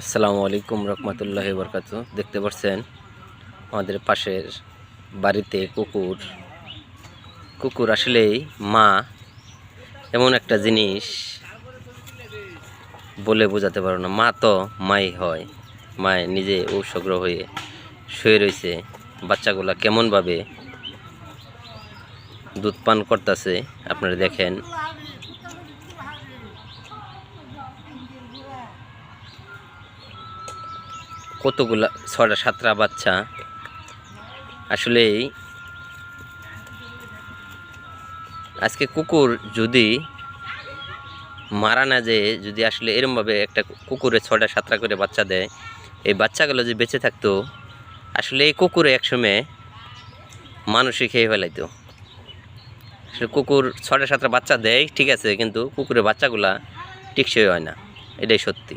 আসসালামু আলাইকুম রহমতুল্লাহি বরকাতু। দেখতে পাচ্ছেন আমাদের পাশের বাড়িতে কুকুর আসলেই মা এমন একটা জিনিস বলে বোঝাতে পারো না। মা তো মাই হয়, মায় নিজে ঔষগ্র হয়ে শুয়ে রয়েছে। বাচ্চাগুলা কেমনভাবে দুধ পান করতেছে আপনারা দেখেন। কতগুলা 6টা 7টা বাচ্চা। আসলেই আজকে কুকুর যদি মারা না যেয়ে যদি আসলে এরমভাবে একটা কুকুরে 6টা 7টা করে বাচ্চা দেয়, এই বাচ্চাগুলো যদি বেঁচে থাকতো আসলে এই কুকুরে একসময় মানুষই খেয়ে ফেলাইতো। আসলে কুকুর 6টা 7টা বাচ্চা দেয় ঠিক আছে, কিন্তু কুকুরের বাচ্চাগুলা টিকসই হয় না, এটাই সত্যি।